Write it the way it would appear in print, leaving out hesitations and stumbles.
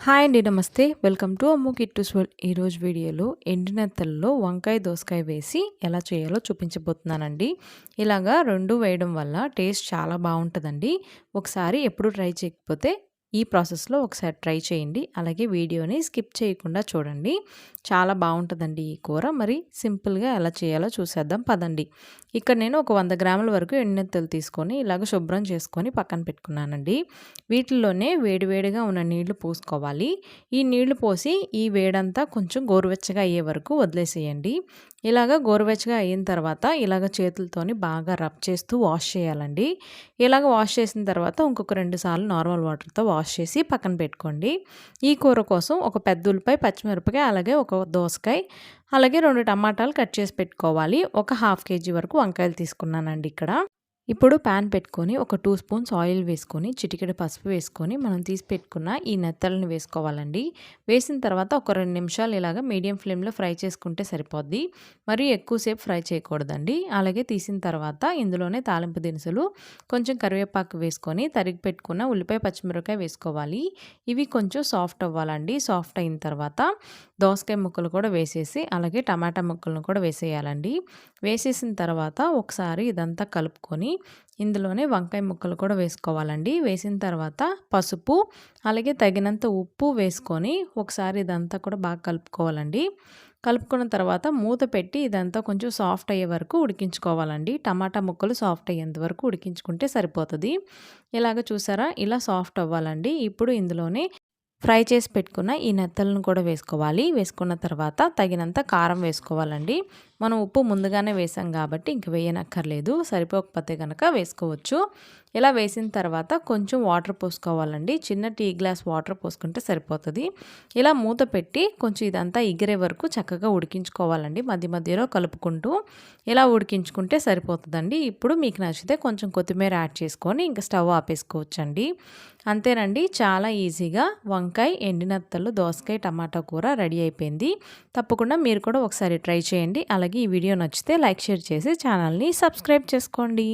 Hi అండి. నమస్తే. Welcome to Ammu Kittu's world. ఈరోజు వీడియోలో ఎండినెత్తల్లో వంకాయ, దోసకాయ వేసి ఎలా చేయాలో చూపించబోతున్నానండి. ఇలాగా 2 వేయడం వల్ల టేస్ట్ చాలా బావుంటదండి. ఒకసారి ఎప్పుడు ట్రై చేయకపోతే ఈ ప్రాసెస్‌లో ఒకసారి ట్రై చేయండి. అలాగే వీడియోని స్కిప్ చేయకుండా చూడండి. చాలా బావుంటదండి ఈ కూర. మరి సింపుల్‌గా ఎలా చేయాలో చూసేద్దాం పదండి. ఇక్కడ నేను ఒక 100 గ్రాముల వరకు ఎండునెత్తలు తీసుకొని ఇలాగ శుభ్రం చేసుకొని పక్కన పెట్టుకున్నానండి. వీటిల్లోనే వేడివేడిగా ఉన్న నీళ్లు పోసుకోవాలి. ఈ నీళ్లు పోసి ఈ వేడంతా కొంచెం గోరువెచ్చగా అయ్యే వరకు వదిలేసేయండి. ఇలాగ గోరువెచ్చగా అయిన తర్వాత ఇలాగ చేతులతోని బాగా రబ్ చేస్తూ వాష్ చేయాలండి. ఇలాగ వాష్ చేసిన తర్వాత ఇంకొక 2 సార్లు నార్మల్ వాటర్‌తో వాష్ చేసి పక్కన పెట్టుకోండి. ఈ కూర కోసం ఒక పెద్ద ఉల్లిపాయ, పచ్చిమిరపకాయ, అలాగే ఒక దోసకాయ, అలాగే 2 టమాటాలు కట్ చేసి పెట్టుకోవాలి. ఒక హాఫ్ కేజీ వరకు వంకాయలు తీసుకున్నానండి ఇక్కడ. ఇప్పుడు ప్యాన్ పెట్టుకొని ఒక 2 స్పూన్స్ ఆయిల్ వేసుకొని చిటికెడు పసుపు వేసుకొని మనం తీసి పెట్టుకున్న ఈ నెత్తలను వేసుకోవాలండి. వేసిన తర్వాత ఒక 2 నిమిషాలు ఇలాగ మీడియం ఫ్లేమ్లో ఫ్రై చేసుకుంటే సరిపోద్ది. మరి ఎక్కువసేపు ఫ్రై చేయకూడదండి. అలాగే తీసిన తర్వాత ఇందులోనే తాలింపు దినుసులు, కొంచెం కరివేపాకు వేసుకొని తరిగి పెట్టుకున్న ఉల్లిపాయ, పచ్చిమిరపకాయ వేసుకోవాలి. ఇవి కొంచెం సాఫ్ట్ అవ్వాలండి. సాఫ్ట్ అయిన తర్వాత దోసకాయ ముక్కలు కూడా వేసేసి అలాగే టమాటా ముక్కలను కూడా వేసేయాలండి. వేసేసిన తర్వాత ఒకసారి ఇదంతా కలుపుకొని ఇందులోనే వంకాయ ముక్కలు కూడా వేసుకోవాలండి. వేసిన తర్వాత పసుపు అలాగే తగినంత ఉప్పు వేసుకొని ఒకసారి ఇదంతా కూడా బాగా కలుపుకోవాలండి. కలుపుకున్న తర్వాత మూత పెట్టి ఇదంతా కొంచెం సాఫ్ట్ అయ్యే వరకు ఉడికించుకోవాలండి. టమాటా ముక్కలు సాఫ్ట్ అయ్యేంత వరకు ఉడికించుకుంటే సరిపోతుంది. ఇలాగ చూసారా, ఇలా సాఫ్ట్ అవ్వాలండి. ఇప్పుడు ఇందులోనే ఫ్రై చేసి పెట్టుకున్న ఈ నెత్తలను కూడా వేసుకోవాలి. వేసుకున్న తర్వాత తగినంత కారం వేసుకోవాలండి. మనం ఉప్పు ముందుగానే వేసాం కాబట్టి ఇంక వేయనక్కర్లేదు. సరిపోకపోతే కనుక వేసుకోవచ్చు. ఇలా వేసిన తర్వాత కొంచెం వాటర్ పోసుకోవాలండి. చిన్న టీ గ్లాస్ వాటర్ పోసుకుంటే సరిపోతుంది. ఇలా మూత పెట్టి కొంచెం ఇదంతా ఎగిరే వరకు చక్కగా ఉడికించుకోవాలండి. మధ్య మధ్యలో కలుపుకుంటూ ఇలా ఉడికించుకుంటే సరిపోతుందండి. ఇప్పుడు మీకు నచ్చితే కొంచెం కొత్తిమీర యాడ్ చేసుకొని ఇంకా స్టవ్ ఆపేసుకోవచ్చండి. అంతేనండి, చాలా ఈజీగా వంకాయ, ఎండినత్తలు, దోసకాయ, టమాటా కూర రెడీ అయిపోయింది. తప్పకుండా మీరు కూడా ఒకసారి ట్రై చేయండి. అలాగే ఈ వీడియో నచ్చితే లైక్, షేర్ చేసి ఛానల్ని సబ్స్క్రైబ్ చేసుకోండి.